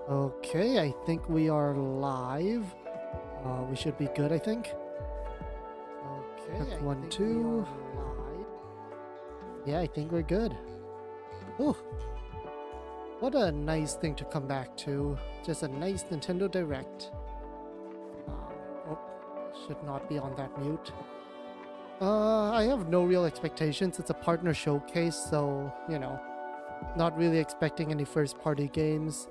Okay, I think we are live. We should be good, I think. Okay, Check I one, think two. we are live. Yeah, I think we're good. Ooh, what a nice thing to come back to. Just a nice Nintendo Direct. Oh, should not be on that mute. I have no real expectations. It's a partner showcase, so, you know, not really expecting any first-party games.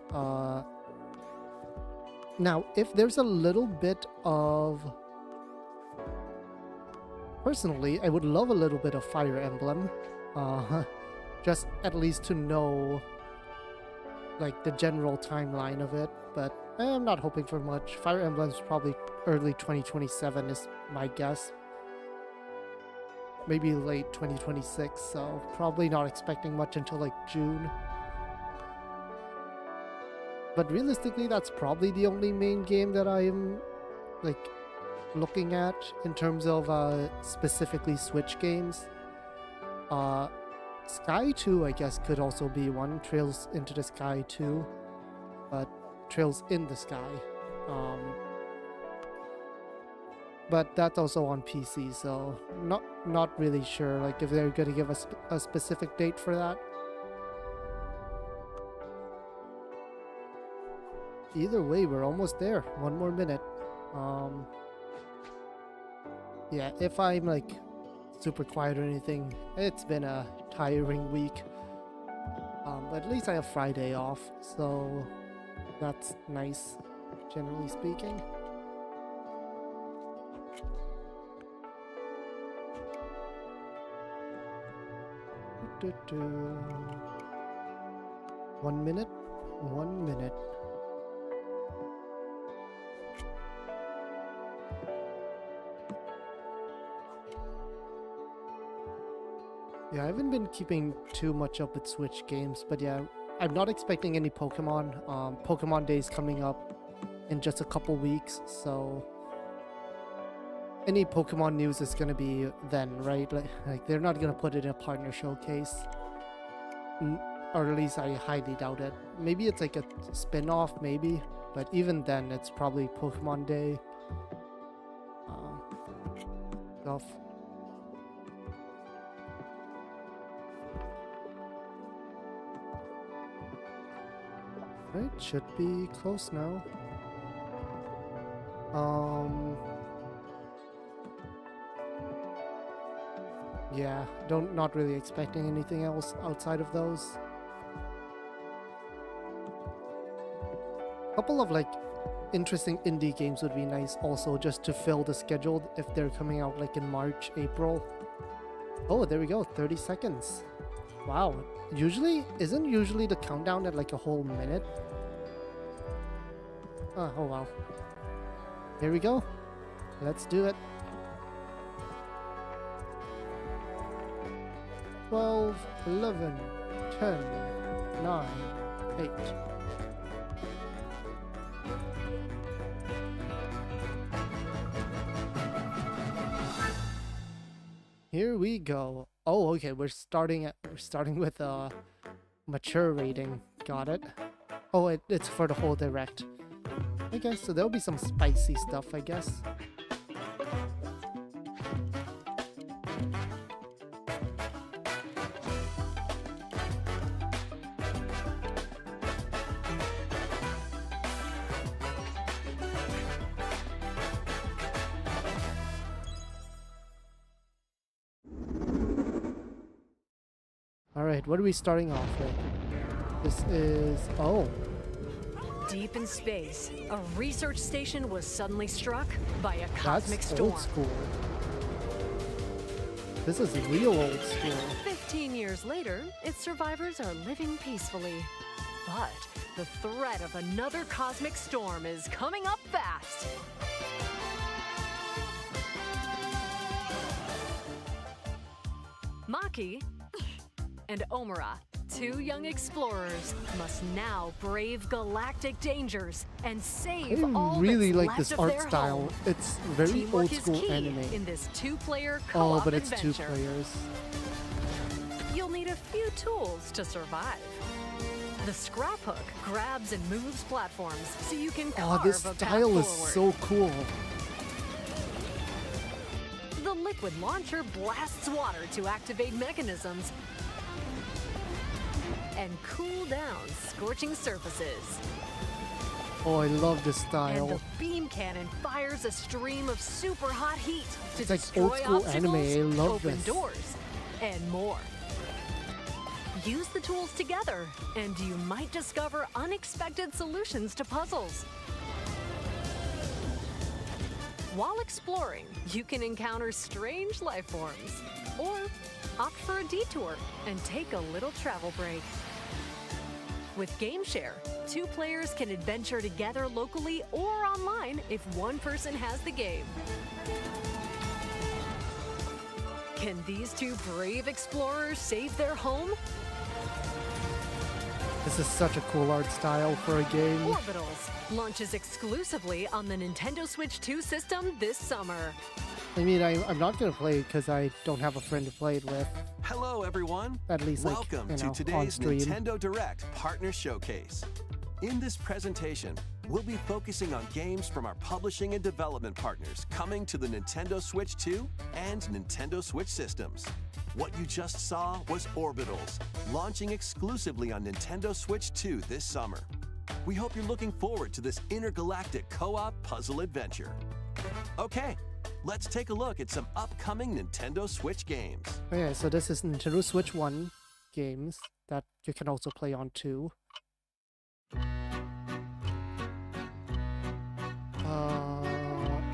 Now, if there's a little bit of... Personally, I would love a little bit of Fire Emblem. Just at least to know, like, the general timeline of it. But I'm not hoping for much. Fire Emblem's probably early 2027 is my guess. Maybe late 2026, so probably not expecting much until, like, June. But realistically, that's probably the only main game that I am, like, looking at in terms of specifically Switch games. Sky 2, I guess, could also be one. Trails into the Sky 2, but Trails in the Sky. But that's also on PC, so not really sure, like, if they're going to give us a specific date for that. Either way, we're almost there. One more minute. Yeah, if I'm like super quiet or anything, it's been a tiring week. But at least I have Friday off, so that's nice, generally speaking. One minute. Yeah, I haven't been keeping too much up with Switch games, but yeah, I'm not expecting any Pokemon. Pokemon Day is coming up in just a couple weeks, so any Pokemon news is gonna be then, right? Like they're not gonna put it in a partner showcase, or at least I highly doubt it. Maybe it's like a spin-off, maybe, but even then, it's probably Pokemon Day stuff. Right, should be close now. Yeah, not really expecting anything else outside of those. Couple of like interesting indie games would be nice also, just to fill the schedule if they're coming out like in March, April. Oh, there we go, 30 seconds. Wow, isn't usually the countdown at like a whole minute? Oh wow. Here we go. Let's do it. 12, 11, 10, 9, 8. Here we go. Oh, okay, we're starting with a mature rating. Got it. Oh, it's for the whole direct. Okay, so there'll be some spicy stuff, I guess. Alright, what are we starting off with? This is... oh. Deep in space, a research station was suddenly struck by a cosmic That's storm. old school. This is real old school. 15 years later, its survivors are living peacefully. But the threat of another cosmic storm is coming up fast. Maki and Omura, two young explorers, must now brave galactic dangers and save I all really that's like left this of art their style. home. It's very Teamwork old is school key anime. in this two-player Oh, co-op but it's adventure. 2 players. You'll need a few tools to survive. The scrap hook grabs and moves platforms so you can Oh, carve this a path style is forward. so cool. The liquid launcher blasts water to activate mechanisms and cool down scorching surfaces. Oh, I love this And style. the beam cannon fires a stream of super hot heat to It's like destroy old school obstacles, anime. I love open this. doors, and more. Use the tools together, and you might discover unexpected solutions to puzzles. While exploring, you can encounter strange life forms, or opt for a detour and take a little travel break. With GameShare, 2 players can adventure together locally or online if one person has the game. Can these 2 brave explorers save their home? This is such a cool art style for a game. Orbitals launches exclusively on the Nintendo Switch 2 system this summer. I mean, I'm not gonna play it because I don't have a friend to play it with. Hello, everyone. At least, like, Welcome you to know, on today's stream. Nintendo Direct Partner Showcase. In this presentation, we'll be focusing on games from our publishing and development partners coming to the Nintendo Switch 2 and Nintendo Switch systems. What you just saw was Orbitals, launching exclusively on Nintendo Switch 2 this summer. We hope you're looking forward to this intergalactic co-op puzzle adventure. Okay, let's take a look at some upcoming Nintendo Switch games. Okay, so this is Nintendo Switch 1 games that you can also play on 2.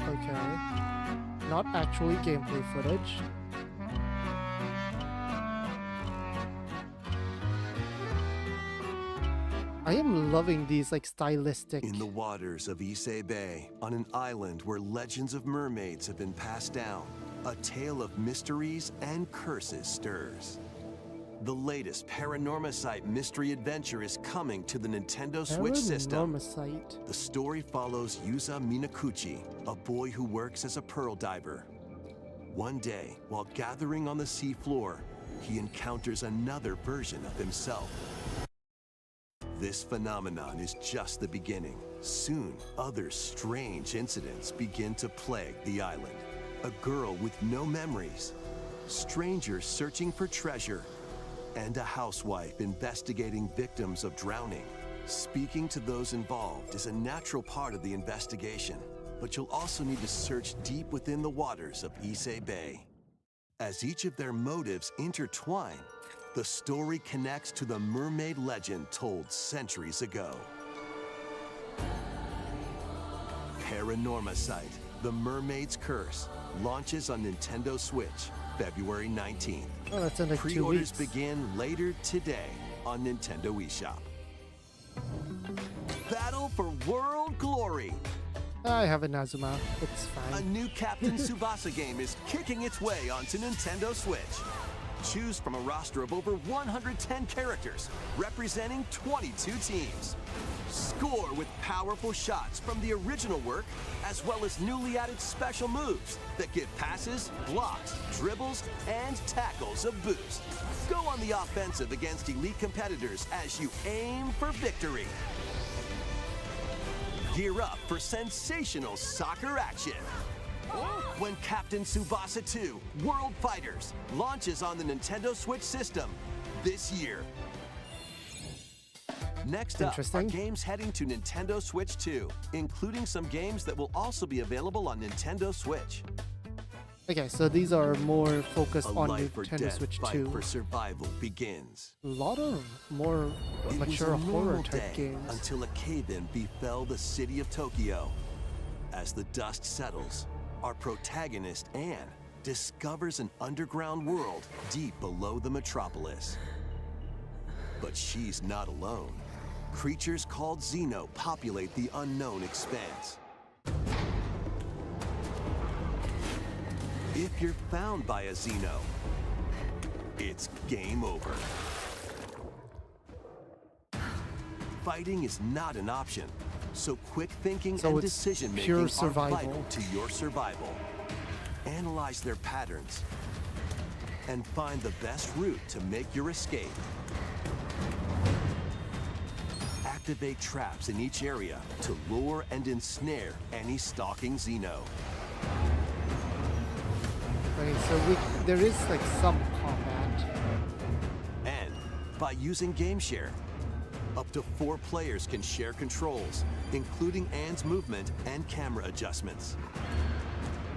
Okay. Not actually gameplay footage. I am loving these like stylistic. In the waters of Issei Bay, on an island where legends of mermaids have been passed down, a tale of mysteries and curses stirs. The latest Paranormasight mystery adventure is coming to the Nintendo Switch system. Paranormasight. The story follows Yuza Minakuchi, a boy who works as a pearl diver. One day, while gathering on the seafloor, he encounters another version of himself. This phenomenon is just the beginning. Soon, other strange incidents begin to plague the island. A girl with no memories, strangers searching for treasure, and a housewife investigating victims of drowning. Speaking to those involved is a natural part of the investigation, but you'll also need to search deep within the waters of Issei Bay. As each of their motives intertwine, the story connects to the mermaid legend told centuries ago. Paranormasight, The Mermaid's Curse, launches on Nintendo Switch, February 19th. Oh, that's in like 2 Pre-orders weeks. begin later today on Nintendo eShop. Battle for World Glory! I have a Nazuma. It's A fine. new Captain Tsubasa game is kicking its way onto Nintendo Switch. Choose from a roster of over 110 characters, representing 22 teams. Score with powerful shots from the original work, as well as newly added special moves that give passes, blocks, dribbles, and tackles a boost. Go on the offensive against elite competitors as you aim for victory. Gear up for sensational soccer action when Captain Tsubasa 2 World Fighters launches on the Nintendo Switch system this year. Next up are Interesting. games heading to Nintendo Switch 2, including some games that will also be available on Nintendo Switch. Okay, so these are more focused A on life or Nintendo death Switch fight 2. for survival begins. A lot of more It mature was a horror normal type day games. until a cave-in befell the city of Tokyo. As the dust settles, our protagonist, Anne, discovers an underground world deep below the metropolis. But she's not alone. Creatures called Xeno populate the unknown expanse. If you're found by a Xeno, it's game over. Fighting is not an option, so quick thinking So and it's decision making pure are survival. vital to your survival. Analyze their patterns and find the best route to make your escape. activate traps in each area to lure and ensnare any stalking Xeno. Okay, so there is like some combat. And by using GameShare, up to 4 players can share controls, including Anne's movement and camera adjustments.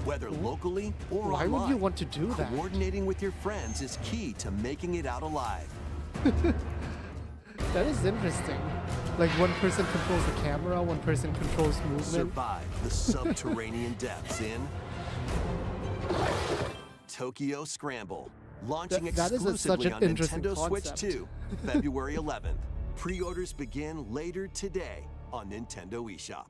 Whether locally or Why online, would you want to do that? coordinating with your friends is key to making it out alive. That is interesting. Like one person controls the camera, one person controls movement. Survive the subterranean depths in Tokyo Scramble, launching That is such exclusively an on interesting Nintendo Switch concept. 2, February 11th. Pre-orders begin later today on Nintendo eShop.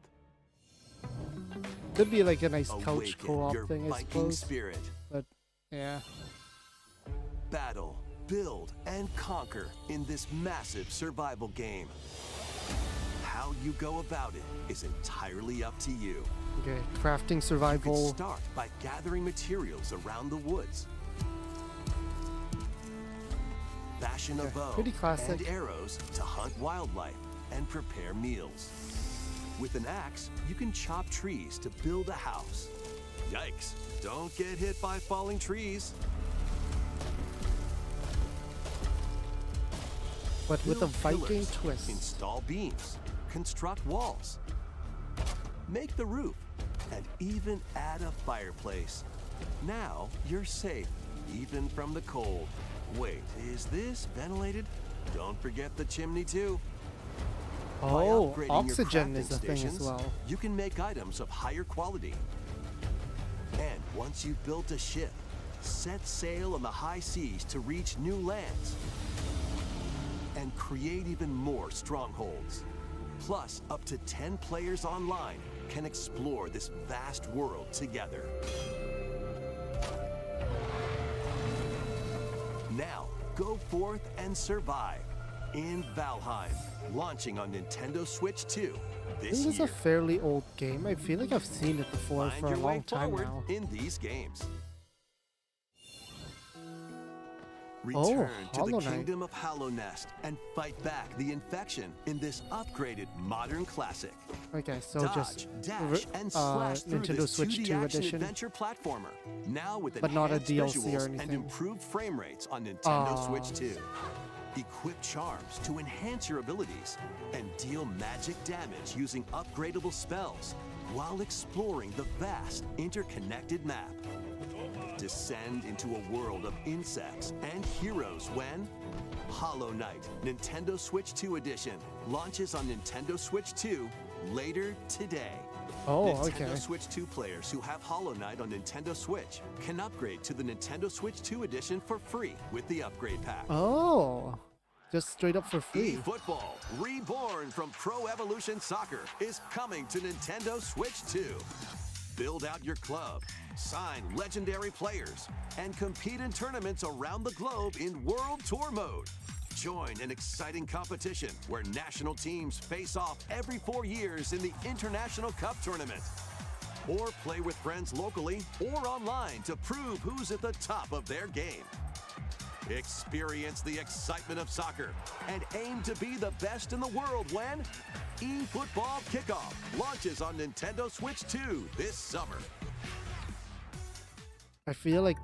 Could be like a nice couch Awaken co-op your thing, I Viking suppose. spirit. But yeah. Battle, build, and conquer in this massive survival game. How you go about it is entirely up to you. Okay, crafting You can survival. start by gathering materials around the woods. Fashion a Okay, bow pretty classic. and arrows to hunt wildlife and prepare meals. With an axe, you can chop trees to build a house. Yikes, don't get hit by falling trees. But with a Build Viking pillars, twist. Install beams, construct walls, make the roof, and even add a fireplace. Now you're safe, even from the cold. Wait, is this ventilated? Don't forget the chimney too. By Oh, upgrading your oxygen is crafting a thing as stations, well. You can make items of higher quality. And once you've built a ship, set sail on the high seas to reach new lands and create even more strongholds. Plus, up to 10 players online can explore this vast world together. Now, go forth and survive in Valheim, launching on Nintendo Switch 2 this This is year. a fairly old game. I feel like I've seen it before Find for a your way long time forward now. in these games. Return to the Hollow Knight. kingdom of Hallownest and fight back the infection in this upgraded modern classic. Okay, so Dodge, just dash, and slash through Nintendo this Switch 2D 2 action edition. adventure platformer. Now with But not a enhanced DLC or visuals anything. and improved frame rates on Nintendo Switch 2. Equip charms to enhance your abilities and deal magic damage using upgradable spells while exploring the vast interconnected map. Descend into a world of insects and heroes when Hollow Knight Nintendo Switch 2 Edition launches on Nintendo Switch 2 later today. Oh, Nintendo okay. Switch 2 players who have Hollow Knight on Nintendo Switch can upgrade to the Nintendo Switch 2 Edition for free with the upgrade pack. Oh, just straight up for free. eFootball, reborn from Pro Evolution Soccer, is coming to Nintendo Switch 2. Build out your club, sign legendary players, and compete in tournaments around the globe in World Tour mode. Join an exciting competition where national teams face off every 4 years in the International Cup Tournament. Or play with friends locally or online to prove who's at the top of their game. Experience the excitement of soccer and aim to be the best in the world when eFootball Kickoff launches on Nintendo Switch 2 this summer. I feel like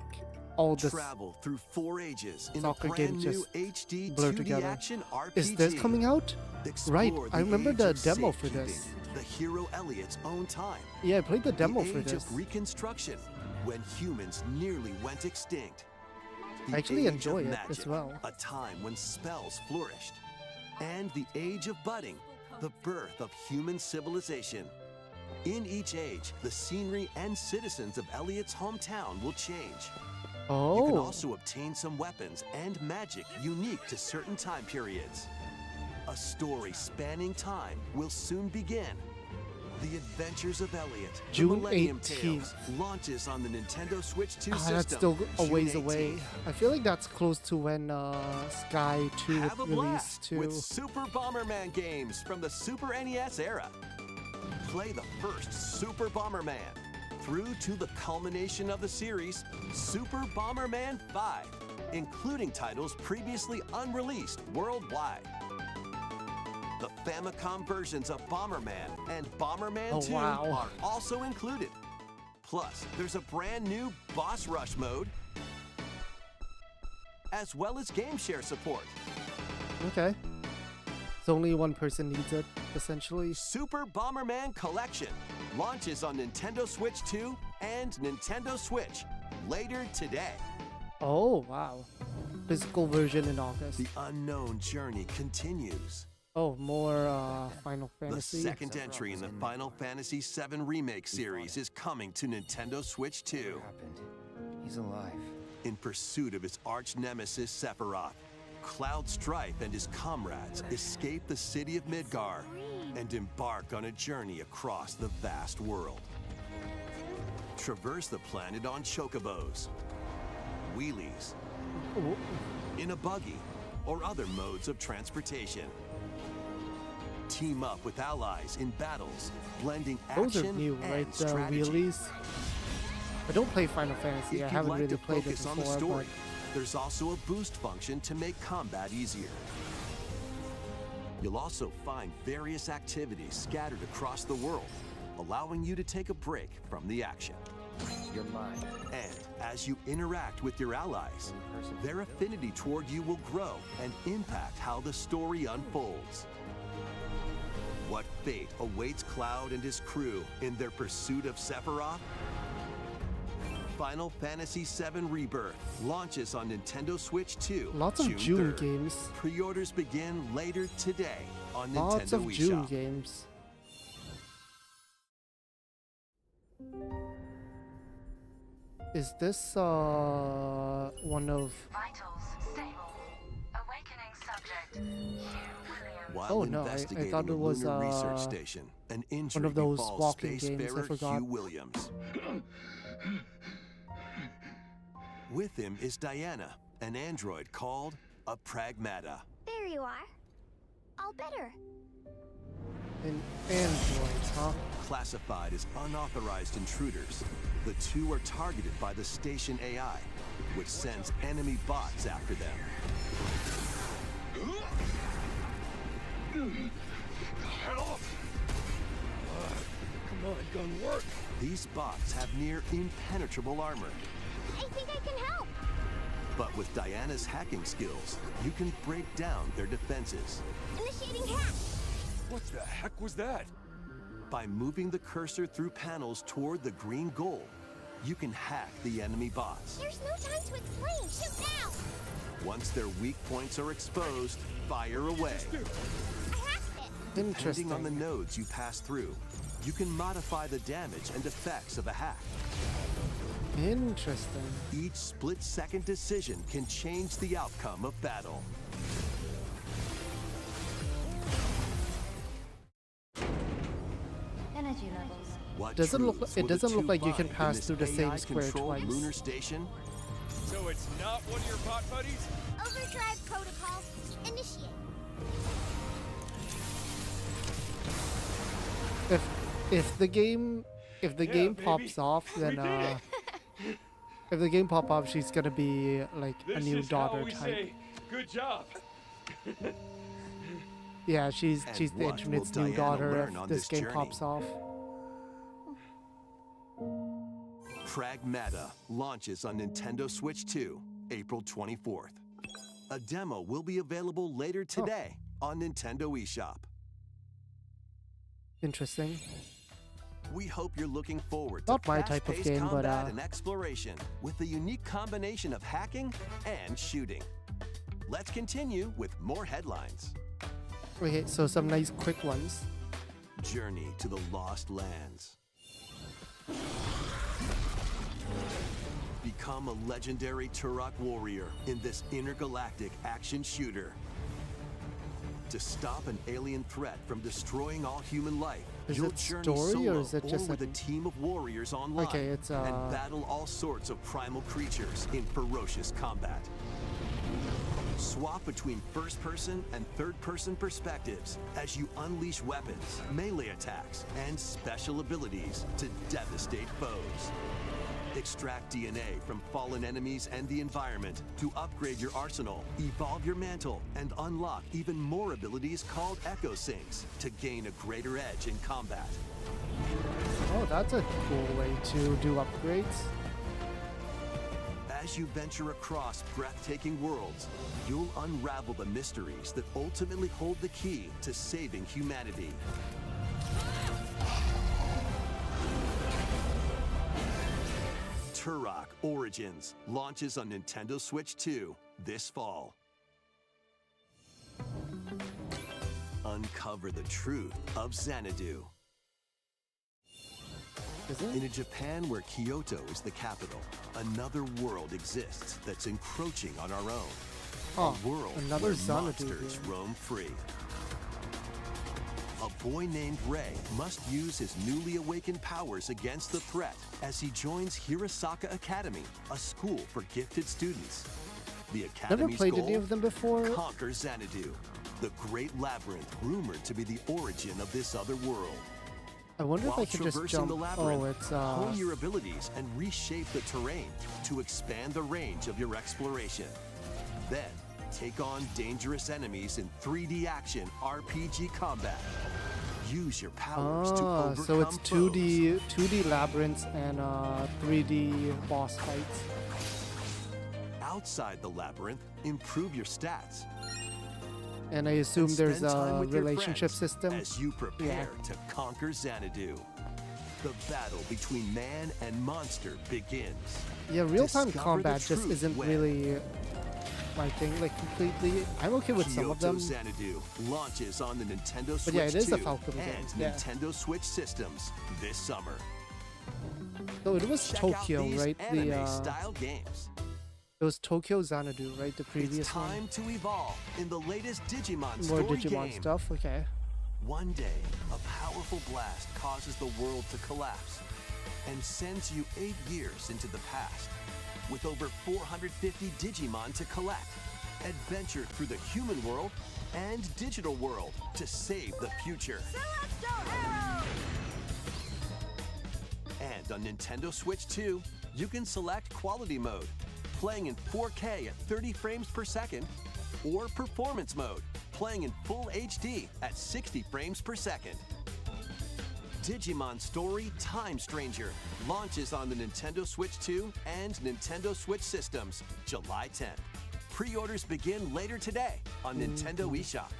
all this Travel through 4 ages in soccer a brand games new just HD blur 2D together. action RPG. Is this coming out? Explore Right, the I remember age the of demo for safekeeping, this. The hero Elliot's own time. Yeah, I played the demo the for age this. of Reconstruction, when humans nearly went extinct. The I actually age of enjoy it as magic, well. a time when spells flourished. And the age of budding, the birth of human civilization. In each age, the scenery and citizens of Elliot's hometown will change. You can Oh, also obtain some weapons and magic unique to certain time periods. A story spanning time will soon begin. The Adventures of Elliot, the June Millennium 18th. Tales, launches on the Nintendo Switch 2 system. that's still a June ways away. 18th. I feel like that's close to when Sky 2 Have a released blast too. with Super Bomberman games from the Super NES era. Play the first Super Bomberman through to the culmination of the series, Super Bomberman 5, including titles previously unreleased worldwide. The Famicom versions of Bomberman and Bomberman Oh, 2 wow. are also included. Plus, there's a brand new Boss Rush mode, as well as game share support. Okay. So only one person needs it, essentially. Super Bomberman Collection launches on Nintendo Switch 2 and Nintendo Switch later today. Oh, wow. Physical version in August. The unknown journey continues. Oh, more Final The Fantasy. second entry in the Final Fantasy VII Remake series is coming to Nintendo Switch 2. Happened. He's alive. In pursuit of his arch nemesis Sephiroth, Cloud Strife and his comrades escape the city of Midgar and embark on a journey across the vast world. Traverse the planet on chocobos, wheelies, Oh, in a buggy, or other modes of transportation. Team up with allies in battles, blending those action are new, and right? The strategy. wheelies. I don't play Final Fantasy. If I you'd haven't like really to played it focus on the before, story, there's also a boost function to make combat easier. You'll also find various activities scattered across the world, allowing you to take a break from the action. You're mine. And as you interact with your allies, their affinity toward you will grow and impact how the story unfolds. What fate awaits Cloud and his crew in their pursuit of Sephiroth? Final Fantasy VII Rebirth launches on Nintendo Switch 2 Lots of June 3rd. games. Pre-orders begin later today on Lots Nintendo of June eShop. games. Is this one of? Vitals stable. Awakening subject. Hugh Williams. While Oh, no, I investigating thought the it was, Lunar Research Station, an injury of those befalls walking games, I spacefarer forgot. Hugh Williams. With him is Diana, an android called a Pragmata. There you are. All better. In androids, huh? Classified as unauthorized intruders, the two are targeted by the station AI, which sends enemy bots after them. Come on, gun work. These bots have near impenetrable armor, I think I can help. but with Diana's hacking skills, you can break down their defenses. Initiating hack. What the heck was that? By moving the cursor through panels toward the green goal, you can hack the enemy bots. There's no time to explain. Shoot now. Once their weak points are exposed, fire away. I hacked it. Interesting. Depending on the nodes you pass through, you can modify the damage and effects of a hack. Interesting. Each split-second decision can change the outcome of battle. Energy levels. What Doesn't look- truths it will the doesn't look two like you can find in pass this through the same square AI-controlled twice. lunar station? So it's not one of your bot buddies? Overdrive protocol. Initiate. If the game Yeah, game baby. pops off, then We did it. if the game pop off, she's gonna be like a This new is daughter how we type. say good job. Yeah, she's And the what will internet's new Diana daughter learn if on this this game journey? pops off. Pragmata launches on Nintendo Switch 2, April 24th. A demo will be available later today on Nintendo eShop. Interesting. We hope you're looking forward to Not my type of fast-paced game, but, combat and exploration with a unique combination of hacking and shooting. Let's continue with more headlines. Okay, so some nice quick ones. Journey to the Lost Lands. Become a legendary Turok warrior in this intergalactic action shooter. To stop an alien threat from destroying all human life, Is you'll it journey story or solo is it just with a an- team of warriors online Okay, it's, and battle all sorts of primal creatures in ferocious combat. Swap between first-person and third-person perspectives as you unleash weapons, melee attacks, and special abilities to devastate foes. Extract DNA from fallen enemies and the environment to upgrade your arsenal, evolve your mantle, and unlock even more abilities called Echo Sinks to gain a greater edge in combat. Oh, that's a cool way to do upgrades. As you venture across breathtaking worlds, you'll unravel the mysteries that ultimately hold the key to saving humanity. Turok Origins launches on Nintendo Switch 2 this fall. Uncover the truth of Xanadu. Is it? In a Japan where Kyoto is the capital, another world exists that's encroaching on our own. Oh, A world another where Xanadu monsters game. roam free. A boy named Ray must use his newly awakened powers against the threat as he joins Hirasaka Academy, a school for gifted students. The Never academy's played goal? any of them before. Conquer Xanadu, the great labyrinth rumored to be the origin of this other world. I wonder if While I could just traversing jump. the labyrinth, Oh, it's hone your abilities and reshape the terrain to expand the range of your exploration. Then, take on dangerous enemies in 3D action RPG combat. Use your powers to overcome so it's foes. 2D labyrinths and 3D boss fights. Outside the labyrinth, improve your stats. And I assume and there's spend time a with your relationship friends system. as you prepare to conquer Xanadu. The battle between man and monster begins. Yeah, real-time Discover the combat just truth isn't when really my thing, like completely. I'm okay with some of Kyoto them. Xanadu launches on the Nintendo Switch But yeah, it is a 2 Falcom game, and yeah. Nintendo Switch systems this summer. So it was Check Tokyo, out these right? anime-style games. It was Tokyo Xanadu, right? The previous It's time to evolve in the latest Digimon one. story More Digimon game. stuff. Okay. One day, a powerful blast causes the world to collapse and sends you 8 years into the past. With over 450 Digimon to collect, adventure through the human world and digital world to save the future. And on Nintendo Switch 2, you can select Quality Mode, playing in 4K at 30 frames per second, or Performance Mode, playing in full HD at 60 frames per second. Digimon Story Time Stranger launches on the Nintendo Switch 2 and Nintendo Switch systems July 10th. Pre-orders begin later today on Nintendo eShop.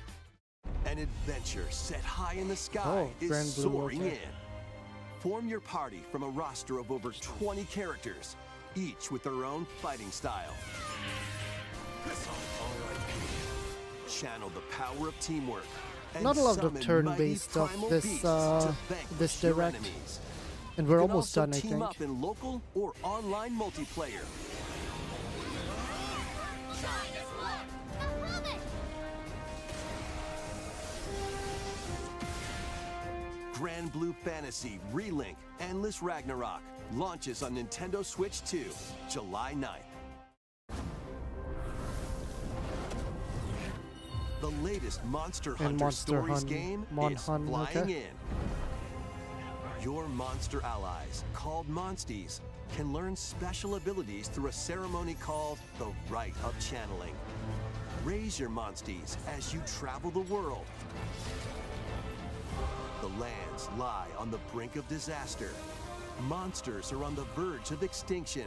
An adventure set high in the sky Oh, is Grand Blue, soaring okay. in. Form your party from a roster of over 20 characters, each with their own fighting style. Channel the power of teamwork. And Not a lot of summon turn-based mighty stuff primal this, beasts to vanquish this your direct. enemies. And You we're can almost also done, I team think. up in local or online multiplayer. Grand Blue Fantasy Relink Endless Ragnarok launches on Nintendo Switch 2, July 9th. The latest Monster Hunter Monster Stories Hun- game Mon is Hun, flying okay. in. Your monster allies, called Monsties, can learn special abilities through a ceremony called the Rite of Channeling. Raise your Monsties as you travel the world. The lands lie on the brink of disaster. Monsters are on the verge of extinction.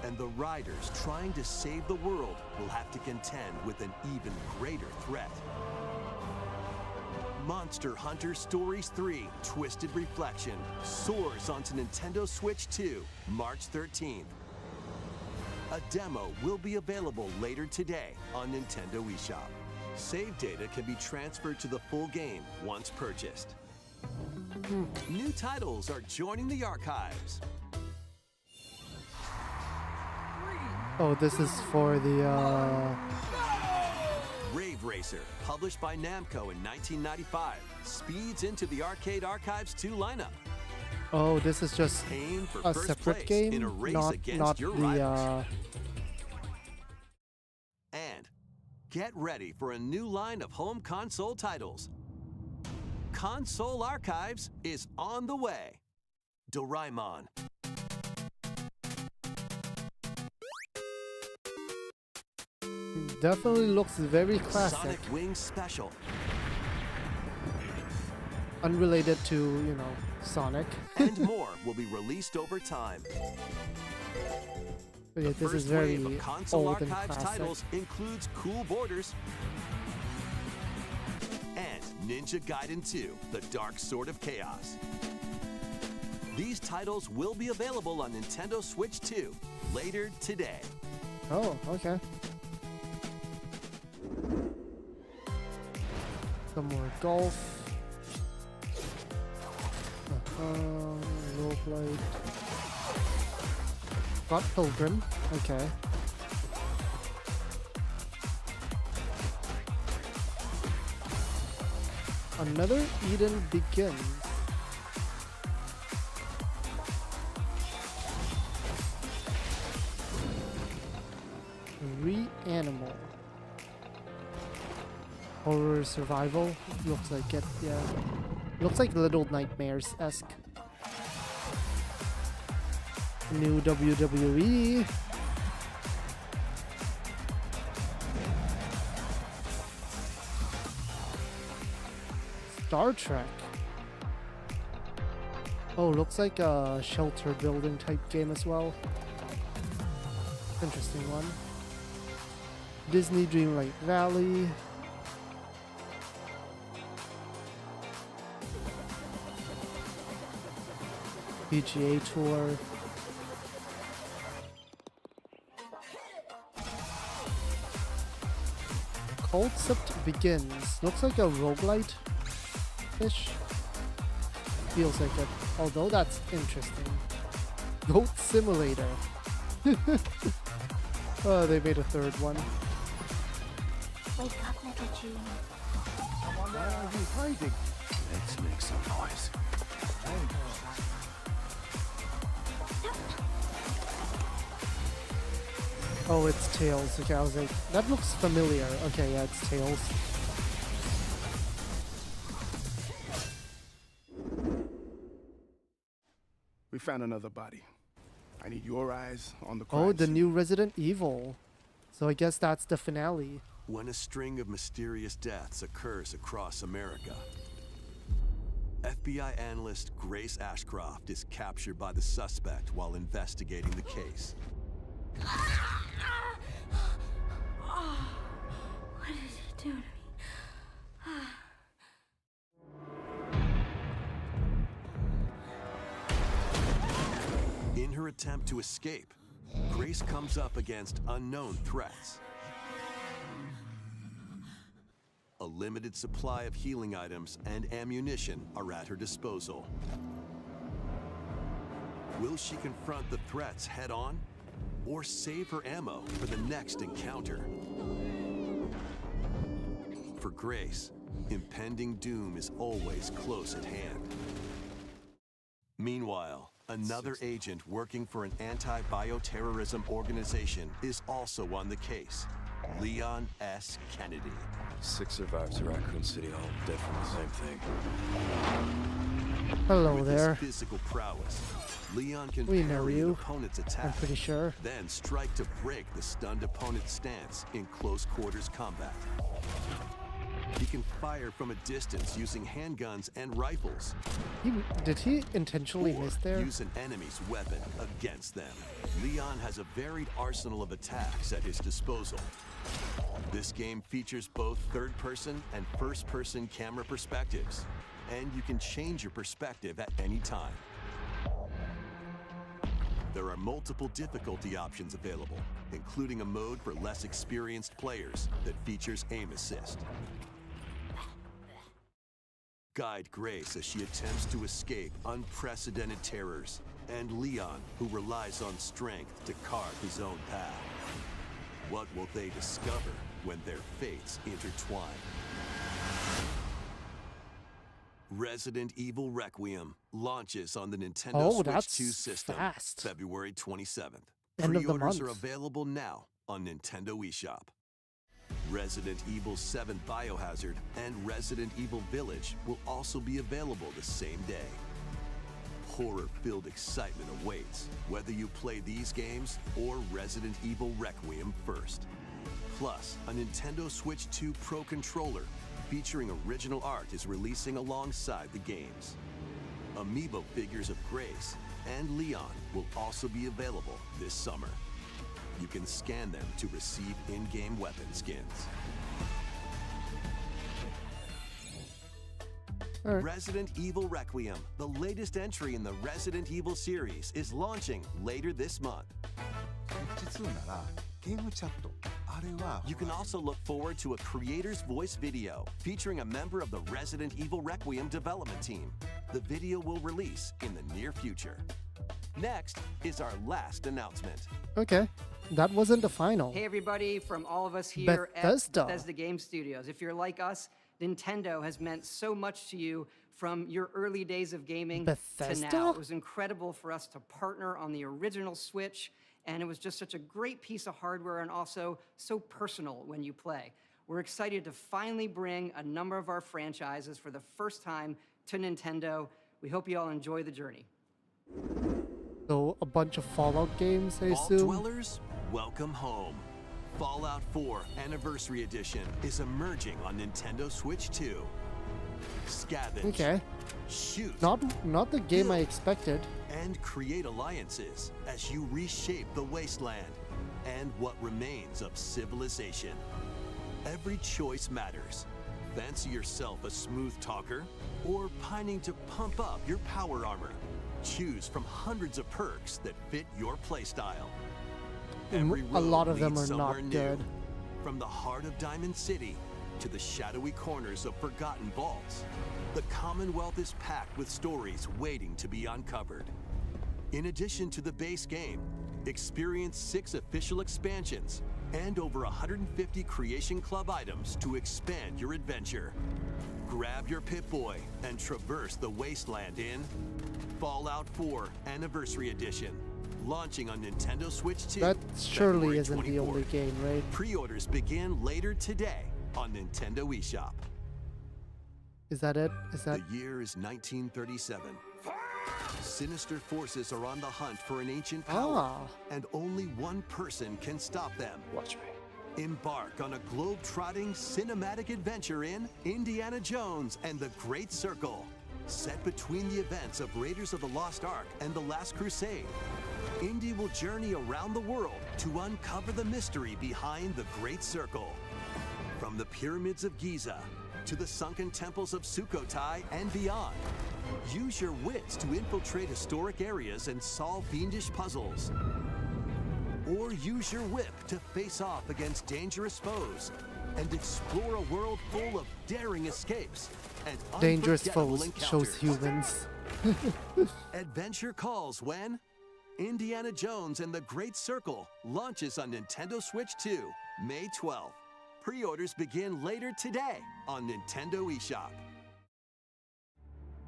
And the riders trying to save the world will have to contend with an even greater threat. Monster Hunter Stories 3 Twisted Reflection soars onto Nintendo Switch 2, March 13th. A demo will be available later today on Nintendo eShop. Save data can be transferred to the full game once purchased. New titles are joining the archives. Oh, this is for the Rave Racer, published by Namco in 1995, speeds into the Arcade Archives 2 lineup. Oh, this is just Aim for a first separate place game, in a race not against your the rivals. And get ready for a new line of home console titles. Console Archives is on the way. Doraemon, Definitely looks very classic. Sonic Wings Special. Unrelated to, you know, Sonic. And more will be released over time. But yeah, The this is first very wave of console old and archives classic. titles includes Cool Borders and Ninja Gaiden 2: The Dark Sword of Chaos. These titles will be available on Nintendo Switch 2 later today. Oh, okay. Some more golf. Roleplay. Got Pilgrim. Okay. Another Eden Begins. Reanimal. Horror survival. Looks like it, yeah. Looks like Little Nightmares-esque. New WWE. Star Trek. Oh, looks like a shelter building type game as well. Interesting one. Disney Dreamlight Valley. PGA Tour. Concept Begins. Looks like a roguelite-ish. Feels like it. Although that's interesting. Goat Simulator. Oh, they made a third one. Wake up, little June. Why are you hiding? Let's make some noise. Oh, it's Tails. Okay, I was like, that looks familiar. Okay, yeah, it's Tails. We found another body. I need your eyes on the crime Oh, the scene. new Resident Evil. So I guess that's the finale. When a string of mysterious deaths occurs across America, FBI analyst Grace Ashcroft is captured by the suspect while investigating the case. What did it do to me? In her attempt to escape, Grace comes up against unknown threats. A limited supply of healing items and ammunition are at her disposal. Will she confront the threats head-on, or save her ammo for the next encounter? For Grace, impending doom is always close at hand. Meanwhile, another agent working for an anti-bioterrorism organization is also on the case, Leon S. Kennedy. 6 survivors of Raccoon City, all dead from the same thing. Hello With there. his physical prowess, Leon can We know parry an you. opponent's I'm attack, pretty sure. then strike to break the stunned opponent's stance in close quarters combat. He can fire from a distance using handguns and rifles, Did he intentionally or miss there? use an enemy's weapon against them. Leon has a varied arsenal of attacks at his disposal. This game features both third-person and first-person camera perspectives, and you can change your perspective at any time. There are multiple difficulty options available, including a mode for less experienced players that features aim assist. Guide Grace as she attempts to escape unprecedented terrors, and Leon, who relies on strength to carve his own path. What will they discover when their fates intertwine? Resident Evil Requiem launches on the Nintendo Oh, Switch that's 2 system fast. February 27th. End of the Pre-orders are month. available now on Nintendo eShop. Resident Evil 7 Biohazard and Resident Evil Village will also be available the same day. Horror-filled excitement awaits, whether you play these games or Resident Evil Requiem first. Plus, a Nintendo Switch 2 Pro controller featuring original art is releasing alongside the games. Amiibo figures of Grace and Leon will also be available this summer. You can scan them to receive in-game weapon skins. Alright. Resident Evil Requiem, the latest entry in the Resident Evil series, is launching later this month. You can also look forward to a creator's voice video featuring a member of the Resident Evil Requiem development team. The video will release in the near future. Next is our last announcement. Okay, that wasn't the final. Hey everybody, from all of us here Bethesda. at Bethesda Game Studios. If you're like us, Nintendo has meant so much to you from your early days of gaming to Bethesda? now. It was incredible for us to partner on the original Switch, and it was just such a great piece of hardware and also so personal when you play. We're excited to finally bring a number of our franchises for the first time to Nintendo. We hope you all enjoy the journey. So a bunch of Fallout games, I Vault assume. Dwellers, welcome home. Fallout 4 Anniversary Edition is emerging on Nintendo Switch 2. Scavenge, Okay, shoot, not the game I expected. and create alliances as you reshape the wasteland and what remains of civilization. Every choice matters. Fancy yourself a smooth talker or pining to pump up your power armor? Choose from hundreds of perks that fit your playstyle. Every A lot road of them leads are not somewhere new. good. From the heart of Diamond City to the shadowy corners of forgotten vaults, the Commonwealth is packed with stories waiting to be uncovered. In addition to the base game, experience 6 official expansions and over 150 Creation Club items to expand your adventure. Grab your Pip-Boy and traverse the wasteland in Fallout 4 Anniversary Edition, launching on Nintendo Switch 2. That surely February isn't the only 24th. game, right? Pre-orders begin later today on Nintendo eShop. Is that it? Is that The year is 1937. Sinister forces are on the hunt for an ancient power, and only one person can stop them. Watch me. Embark on a globe-trotting cinematic adventure in Indiana Jones and the Great Circle. Set between the events of Raiders of the Lost Ark and The Last Crusade, Indy will journey around the world to uncover the mystery behind the Great Circle. From the pyramids of Giza to the sunken temples of Sukhothai and beyond, use your wits to infiltrate historic areas and solve fiendish puzzles. Or use your whip to face off against dangerous foes and explore a world full of daring escapes and dangerous unforgettable foes encounters. shows humans? Adventure calls when Indiana Jones and the Great Circle launches on Nintendo Switch 2, May 12th. Pre-orders begin later today on Nintendo eShop.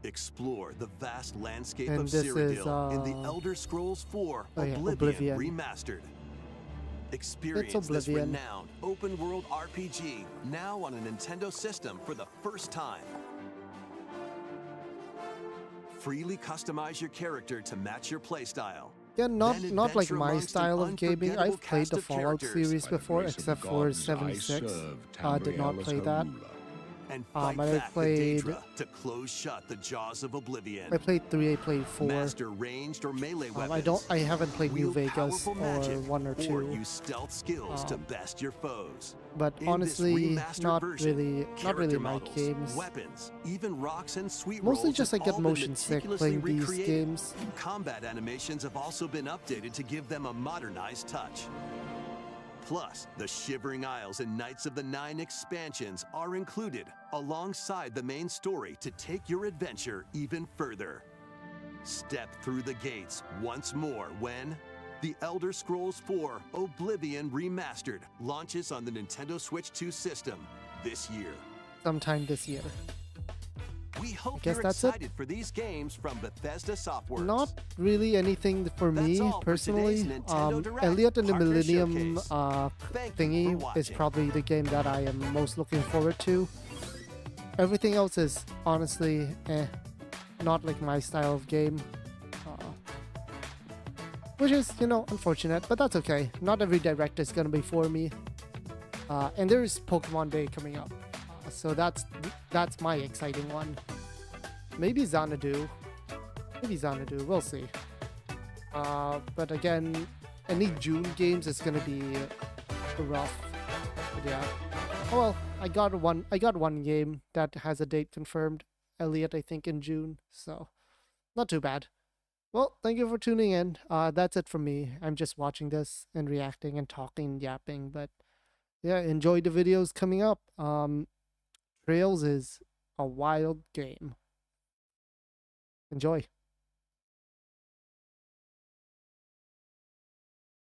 Explore the vast landscape And of this is, Cyrodiil in The Elder Scrolls 4 oh yeah, Oblivion Oblivion. Remastered. Experience this Oblivion. renowned open-world RPG now on a Nintendo system for the first time. Freely customize your character to match your playstyle. Yeah, not Then like adventure my amongst an style of gaming. unforgettable I've played cast the of Fallout characters. series By the before, grace of the except for gods, I 76. serve Did not Tamriel's play that. Harula. And I fight back played- the Daedra to close shut the jaws of Oblivion. I played 3, I played 4. Master ranged or melee weapons. I haven't played New Wield Vegas powerful or magic, 1 or 2. Or use stealth skills to Um, best your foes. But In honestly, this remastered not version, really my character models, games. weapons, even rocks and sweet Mostly rolls just I have get all been motion sick meticulously playing these recreated. games. Combat animations have also been updated to give them a modernized touch. Plus, the Shivering Isles and Knights of the Nine expansions are included alongside the main story to take your adventure even further. Step through the gates once more when The Elder Scrolls 4 Oblivion Remastered launches on the Nintendo Switch 2 system this year. Sometime this year. We hope guess you're that's it. excited for these games from Bethesda Softworks. Not really anything for That's me all for personally. today's Nintendo Direct Elliot and the Partner Millennium Showcase. Thank you for thingy is watching. probably the game that I am most looking forward to. Everything else is honestly not like my style of game. Which is, unfortunate, but that's okay. Not every direct is gonna be for me. And there is Pokemon Day coming up, so that's my exciting one. Maybe Xanadu. We'll see. But again, any June games is gonna be rough. But yeah. Oh well, I got one game that has a date confirmed. Elliot, I think in June. So not too bad. Well, thank you for tuning in. That's it from me. I'm just watching this and reacting and talking, yapping. But yeah, enjoy the videos coming up. Trails is a wild game. Enjoy.